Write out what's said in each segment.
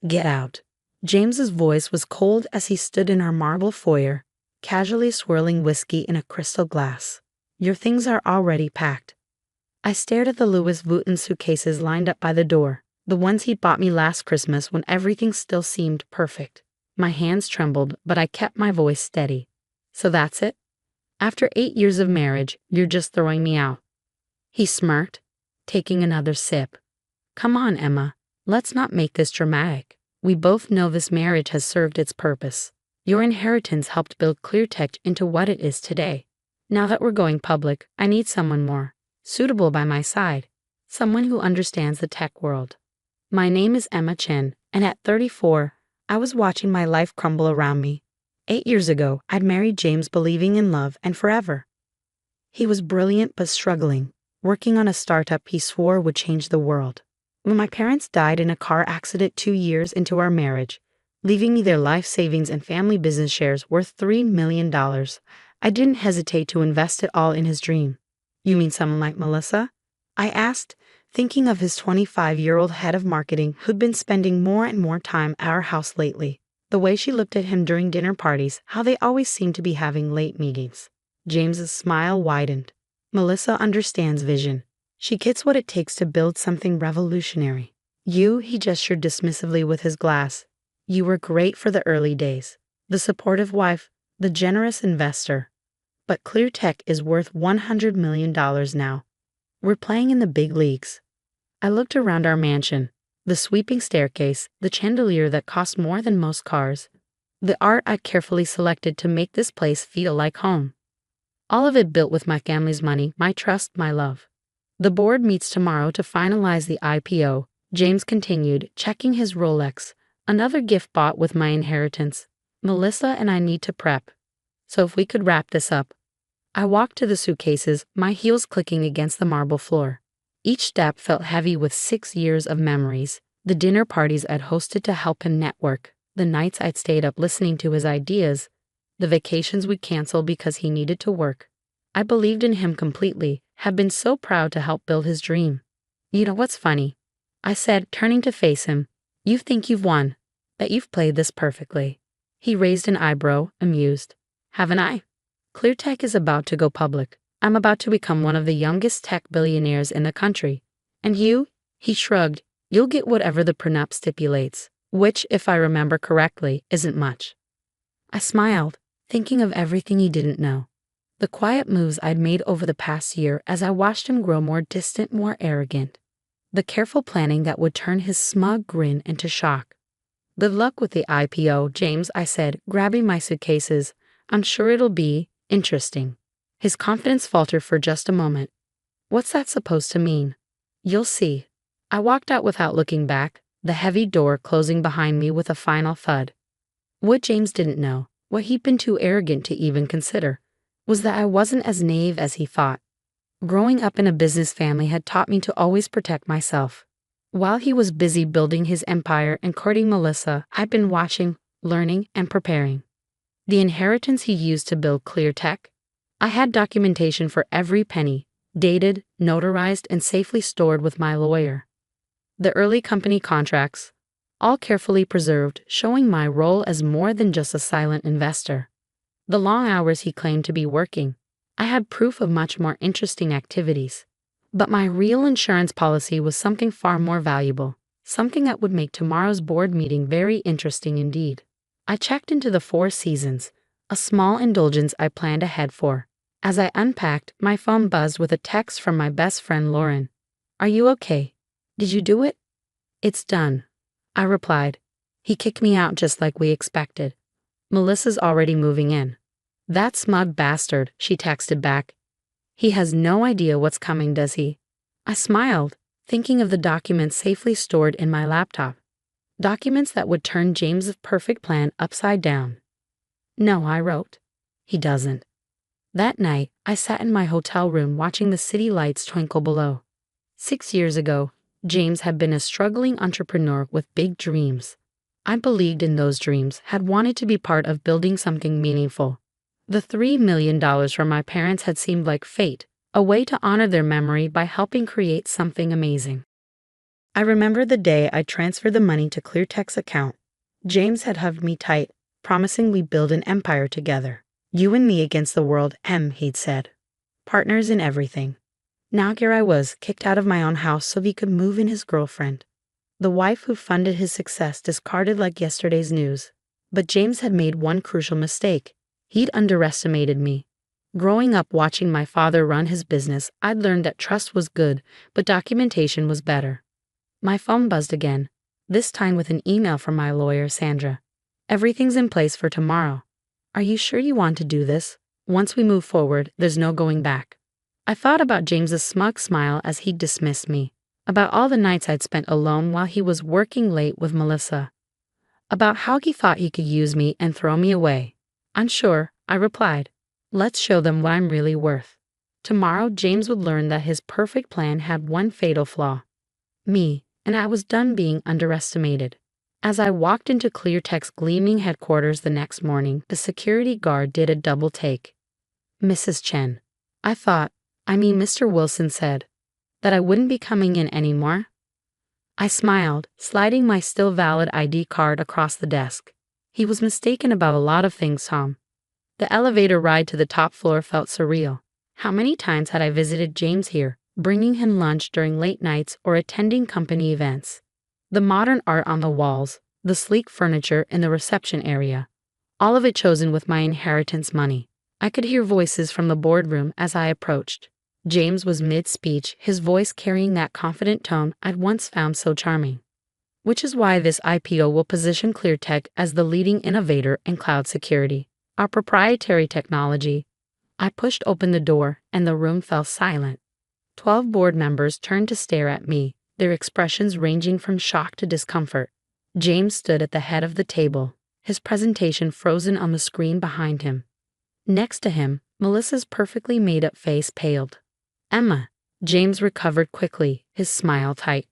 Get out. James's voice was cold as he stood in our marble foyer, casually swirling whiskey in a crystal glass. Your things are already packed. I stared at the Louis Vuitton suitcases lined up by the door, the ones he'd bought me last Christmas when everything still seemed perfect. My hands trembled, but I kept my voice steady. So that's it? After 8 years of marriage, you're just throwing me out. He smirked, taking another sip. Come on, Emma. Let's not make this dramatic. We both know this marriage has served its purpose. Your inheritance helped build ClearTech into what it is today. Now that we're going public, I need someone more suitable by my side. Someone who understands the tech world. My name is Emma Chen, and at 34, I was watching my life crumble around me. 8 years ago, I'd married James believing in love and forever. He was brilliant but struggling, working on a startup he swore would change the world. When my parents died in a car accident 2 years into our marriage, leaving me their life savings and family business shares worth $3 million, I didn't hesitate to invest it all in his dream. You mean someone like Melissa? I asked, thinking of his 25-year-old head of marketing who'd been spending more and more time at our house lately. The way she looked at him during dinner parties, how they always seemed to be having late meetings. James's smile widened. Melissa understands vision. She gets what it takes to build something revolutionary. He gestured dismissively with his glass. You were great for the early days. The supportive wife, the generous investor. But ClearTech is worth $100 million now. We're playing in the big leagues. I looked around our mansion. The sweeping staircase, the chandelier that cost more than most cars. The art I'd carefully selected to make this place feel like home. All of it built with my family's money, my trust, my love. The board meets tomorrow to finalize the IPO, James continued, checking his Rolex. Another gift bought with my inheritance. Melissa and I need to prep. So if we could wrap this up. I walked to the suitcases, my heels clicking against the marble floor. Each step felt heavy with 6 years of memories. The dinner parties I'd hosted to help him network, the nights I'd stayed up listening to his ideas, the vacations we'd canceled because he needed to work. I believed in him completely, had been so proud to help build his dream. You know what's funny? I said, turning to face him. You think you've won, that you've played this perfectly. He raised an eyebrow, amused. Haven't I? ClearTech is about to go public. I'm about to become one of the youngest tech billionaires in the country. And you? He shrugged. You'll get whatever the prenup stipulates, which, if I remember correctly, isn't much. I smiled, thinking of everything he didn't know. The quiet moves I'd made over the past year as I watched him grow more distant, more arrogant. The careful planning that would turn his smug grin into shock. Good luck with the IPO, James, I said, grabbing my suitcases. I'm sure it'll be interesting. His confidence faltered for just a moment. What's that supposed to mean? You'll see. I walked out without looking back, the heavy door closing behind me with a final thud. What James didn't know, what he'd been too arrogant to even consider, was that I wasn't as naive as he thought. Growing up in a business family had taught me to always protect myself. While he was busy building his empire and courting Melissa, I'd been watching, learning, and preparing. The inheritance he used to build ClearTech? I had documentation for every penny, dated, notarized, and safely stored with my lawyer. The early company contracts, all carefully preserved, showing my role as more than just a silent investor. The long hours he claimed to be working, I had proof of much more interesting activities. But my real insurance policy was something far more valuable, something that would make tomorrow's board meeting very interesting indeed. I checked into the Four Seasons, a small indulgence I planned ahead for. As I unpacked, my phone buzzed with a text from my best friend Lauren. Are you okay? Did you do it? It's done, I replied. He kicked me out just like we expected. Melissa's already moving in. That smug bastard, she texted back. He has no idea what's coming, does he? I smiled, thinking of the documents safely stored in my laptop. Documents that would turn James's perfect plan upside down. No, I wrote. He doesn't. That night, I sat in my hotel room watching the city lights twinkle below. 6 years ago, James had been a struggling entrepreneur with big dreams. I believed in those dreams, had wanted to be part of building something meaningful. The $3 million from my parents had seemed like fate, a way to honor their memory by helping create something amazing. I remember the day I transferred the money to ClearTech's account. James had hugged me tight, promising we'd build an empire together. You and me against the world, he'd said. Partners in everything. Now here I was, kicked out of my own house so he could move in his girlfriend. The wife who funded his success discarded like yesterday's news. But James had made one crucial mistake. He'd underestimated me. Growing up watching my father run his business, I'd learned that trust was good, but documentation was better. My phone buzzed again, this time with an email from my lawyer, Sandra. Everything's in place for tomorrow. Are you sure you want to do this? Once we move forward, there's no going back. I thought about James's smug smile as he dismissed me, about all the nights I'd spent alone while he was working late with Melissa, about how he thought he could use me and throw me away. Unsure, I replied, let's show them what I'm really worth. Tomorrow, James would learn that his perfect plan had one fatal flaw. Me, and I was done being underestimated. As I walked into ClearTech's gleaming headquarters the next morning, the security guard did a double take. Mrs. Chen. Mr. Wilson said, that I wouldn't be coming in anymore? I smiled, sliding my still valid ID card across the desk. He was mistaken about a lot of things, Tom. The elevator ride to the top floor felt surreal. How many times had I visited James here, bringing him lunch during late nights or attending company events? The modern art on the walls, the sleek furniture in the reception area, all of it chosen with my inheritance money. I could hear voices from the boardroom as I approached. James was mid-speech, his voice carrying that confident tone I'd once found so charming. Which is why this IPO will position ClearTech as the leading innovator in cloud security, our proprietary technology. I pushed open the door, and the room fell silent. 12 board members turned to stare at me, their expressions ranging from shock to discomfort. James stood at the head of the table, his presentation frozen on the screen behind him. Next to him, Melissa's perfectly made-up face paled. Emma. James recovered quickly, his smile tight.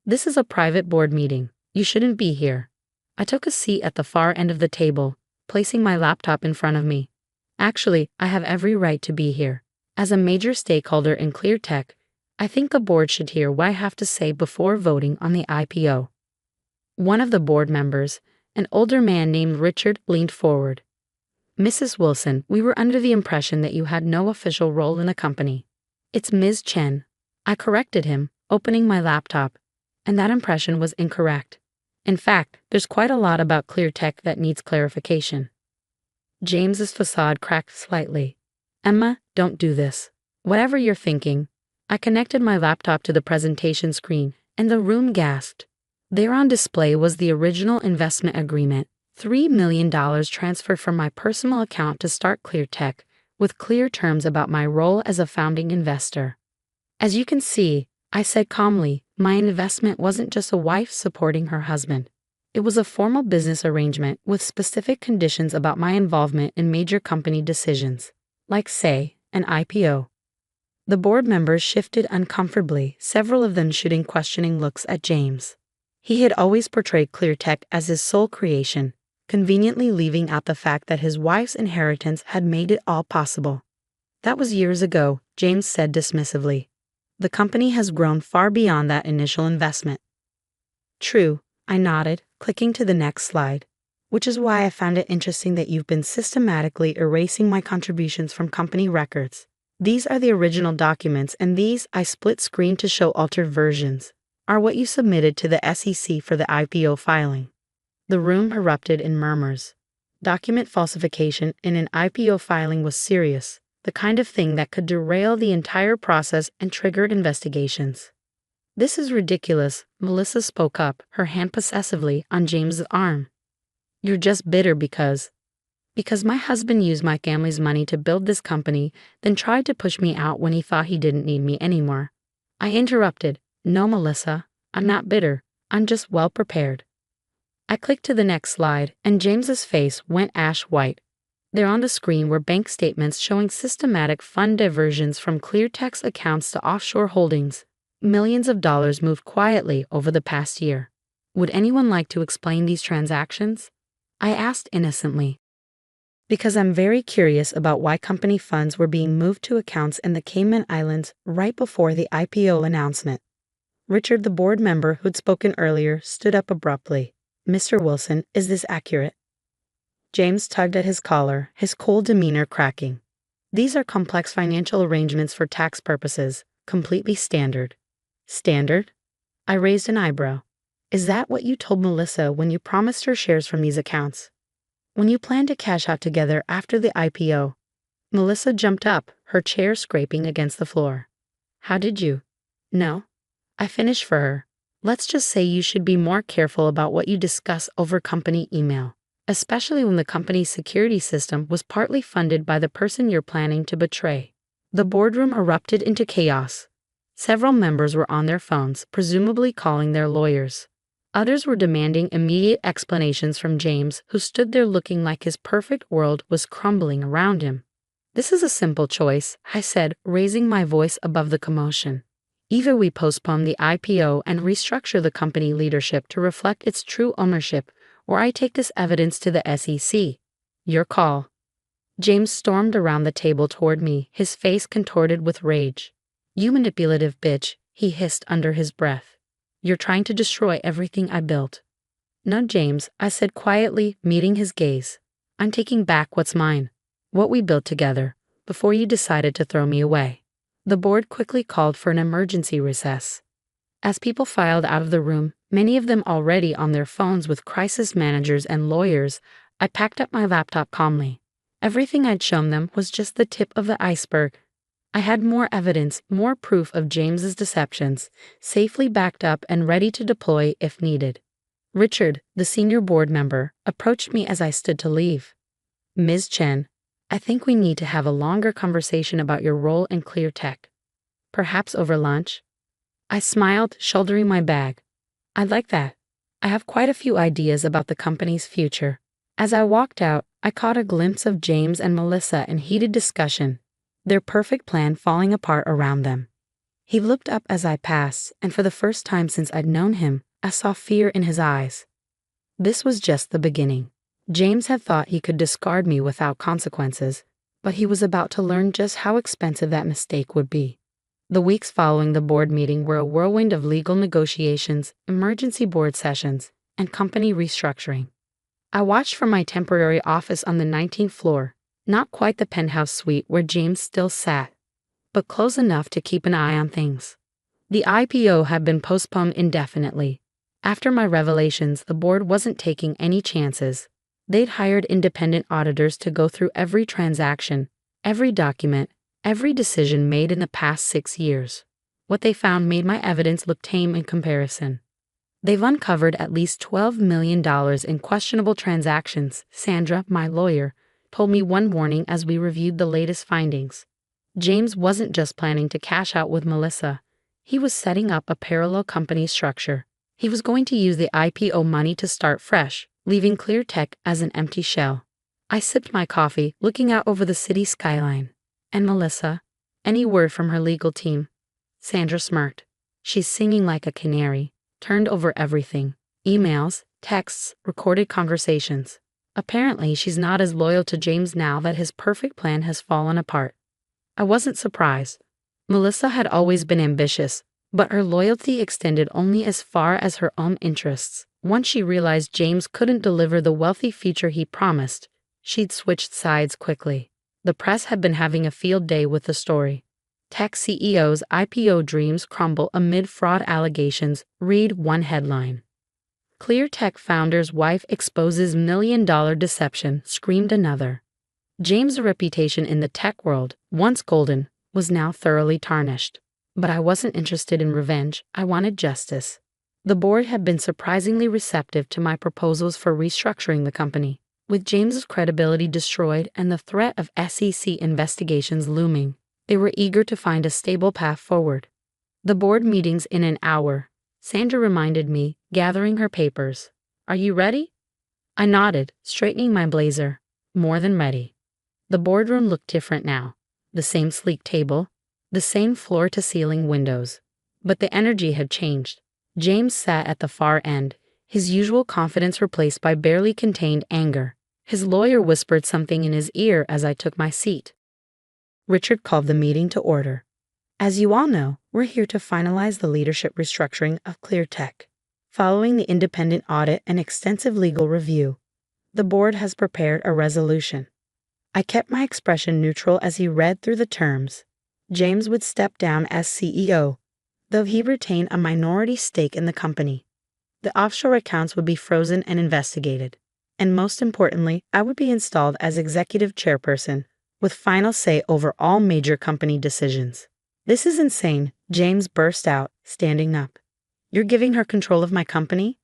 This is a private board meeting. You shouldn't be here. I took a seat at the far end of the table, placing my laptop in front of me. Actually, I have every right to be here. As a major stakeholder in ClearTech, I think the board should hear what I have to say before voting on the IPO. One of the board members, an older man named Richard, leaned forward. Mrs. Wilson, we were under the impression that you had no official role in the company. It's Ms. Chen. I corrected him, opening my laptop, and that impression was incorrect. In fact, there's quite a lot about ClearTech that needs clarification. James's facade cracked slightly. Emma, don't do this. Whatever you're thinking. I connected my laptop to the presentation screen, and the room gasped. There on display was the original investment agreement, $3 million transferred from my personal account to start ClearTech, with clear terms about my role as a founding investor. As you can see, I said calmly, my investment wasn't just a wife supporting her husband. It was a formal business arrangement with specific conditions about my involvement in major company decisions, like, say, an IPO. The board members shifted uncomfortably, several of them shooting questioning looks at James. He had always portrayed ClearTech as his sole creation, conveniently leaving out the fact that his wife's inheritance had made it all possible. That was years ago, James said dismissively. The company has grown far beyond that initial investment. True, I nodded, clicking to the next slide, which is why I found it interesting that you've been systematically erasing my contributions from company records. These are the original documents, and these, I split screen to show altered versions, are what you submitted to the SEC for the IPO filing. The room erupted in murmurs. Document falsification in an IPO filing was serious, the kind of thing that could derail the entire process and trigger investigations. This is ridiculous, Melissa spoke up, her hand possessively on James's arm. You're just bitter because my husband used my family's money to build this company, then tried to push me out when he thought he didn't need me anymore. I interrupted. No, Melissa, I'm not bitter. I'm just well prepared. I clicked to the next slide, and James's face went ash white. There on the screen were bank statements showing systematic fund diversions from ClearTech's accounts to offshore holdings. Millions of dollars moved quietly over the past year. Would anyone like to explain these transactions? I asked innocently. Because I'm very curious about why company funds were being moved to accounts in the Cayman Islands right before the IPO announcement. Richard, the board member who'd spoken earlier, stood up abruptly. Mr. Wilson, is this accurate? James tugged at his collar, his cold demeanor cracking. These are complex financial arrangements for tax purposes, completely standard. Standard? I raised an eyebrow. Is that what you told Melissa when you promised her shares from these accounts? When you planned to cash out together after the IPO? Melissa jumped up, her chair scraping against the floor. How did you? No. I finished for her. Let's just say you should be more careful about what you discuss over company email, especially when the company's security system was partly funded by the person you're planning to betray. The boardroom erupted into chaos. Several members were on their phones, presumably calling their lawyers. Others were demanding immediate explanations from James, who stood there looking like his perfect world was crumbling around him. This is a simple choice, I said, raising my voice above the commotion. Either we postpone the IPO and restructure the company leadership to reflect its true ownership, or I take this evidence to the SEC. Your call. James stormed around the table toward me, his face contorted with rage. You manipulative bitch, he hissed under his breath. You're trying to destroy everything I built. No, James, I said quietly, meeting his gaze. I'm taking back what's mine. What we built together, before you decided to throw me away. The board quickly called for an emergency recess. As people filed out of the room, many of them already on their phones with crisis managers and lawyers, I packed up my laptop calmly. Everything I'd shown them was just the tip of the iceberg. I had more evidence, more proof of James's deceptions, safely backed up and ready to deploy if needed. Richard, the senior board member, approached me as I stood to leave. Ms. Chen, I think we need to have a longer conversation about your role in Clear Tech. Perhaps over lunch? I smiled, shouldering my bag. I'd like that. I have quite a few ideas about the company's future. As I walked out, I caught a glimpse of James and Melissa in heated discussion, their perfect plan falling apart around them. He looked up as I passed, and for the first time since I'd known him, I saw fear in his eyes. This was just the beginning. James had thought he could discard me without consequences, but he was about to learn just how expensive that mistake would be. The weeks following the board meeting were a whirlwind of legal negotiations, emergency board sessions, and company restructuring. I watched from my temporary office on the 19th floor, not quite the penthouse suite where James still sat, but close enough to keep an eye on things. The IPO had been postponed indefinitely. After my revelations, the board wasn't taking any chances. They'd hired independent auditors to go through every transaction, every document, every decision made in the past 6 years. What they found made my evidence look tame in comparison. They've uncovered at least $12 million in questionable transactions, Sandra, my lawyer, told me one morning as we reviewed the latest findings. James wasn't just planning to cash out with Melissa. He was setting up a parallel company structure. He was going to use the IPO money to start fresh, leaving Clear Tech as an empty shell. I sipped my coffee, looking out over the city skyline. And Melissa? Any word from her legal team? Sandra smirked. She's singing like a canary, turned over everything. Emails, texts, recorded conversations. Apparently, she's not as loyal to James now that his perfect plan has fallen apart. I wasn't surprised. Melissa had always been ambitious, but her loyalty extended only as far as her own interests. Once she realized James couldn't deliver the wealthy future he promised, she'd switched sides quickly. The press had been having a field day with the story. Tech CEO's IPO dreams crumble amid fraud allegations, read one headline. Clear Tech founder's wife exposes million-dollar deception, screamed another. James' reputation in the tech world, once golden, was now thoroughly tarnished. But I wasn't interested in revenge, I wanted justice. The board had been surprisingly receptive to my proposals for restructuring the company. With James's credibility destroyed and the threat of SEC investigations looming, they were eager to find a stable path forward. The board meeting's in an hour, Sandra reminded me, gathering her papers. Are you ready? I nodded, straightening my blazer. More than ready. The boardroom looked different now. The same sleek table, the same floor-to-ceiling windows. But the energy had changed. James sat at the far end, his usual confidence replaced by barely contained anger. His lawyer whispered something in his ear as I took my seat. Richard called the meeting to order. As you all know, we're here to finalize the leadership restructuring of ClearTech. Following the independent audit and extensive legal review, the board has prepared a resolution. I kept my expression neutral as he read through the terms. James would step down as CEO, though he retained a minority stake in the company. The offshore accounts would be frozen and investigated. And most importantly, I would be installed as executive chairperson, with final say over all major company decisions. This is insane, James burst out, standing up. You're giving her control of my company?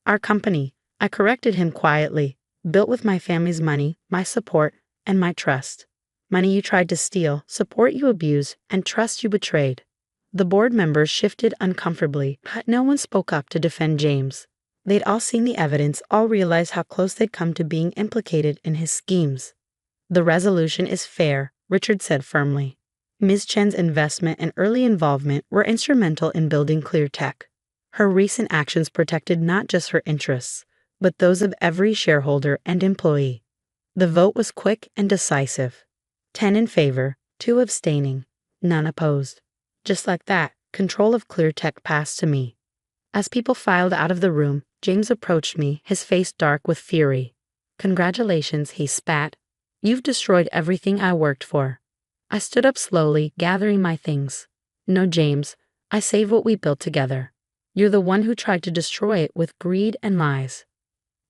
Our company, I corrected him quietly, built with my family's money, my support, and my trust. Money you tried to steal, support you abused, and trust you betrayed. The board members shifted uncomfortably, but no one spoke up to defend James. They'd all seen the evidence, all realized how close they'd come to being implicated in his schemes. The resolution is fair, Richard said firmly. Ms. Chen's investment and early involvement were instrumental in building ClearTech. Her recent actions protected not just her interests, but those of every shareholder and employee. The vote was quick and decisive. 10 in favor, 2 abstaining, none opposed. Just like that, control of ClearTech passed to me. As people filed out of the room, James approached me, his face dark with fury. Congratulations, he spat. You've destroyed everything I worked for. I stood up slowly, gathering my things. No, James, I saved what we built together. You're the one who tried to destroy it with greed and lies.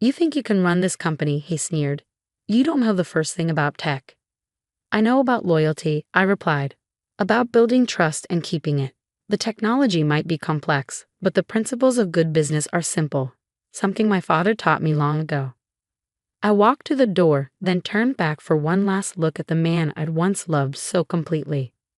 You think you can run this company, he sneered. You don't know the first thing about tech. I know about loyalty, I replied. About building trust and keeping it. The technology might be complex, but the principles of good business are simple, something my father taught me long ago. I walked to the door, then turned back for one last look at the man I'd once loved so completely.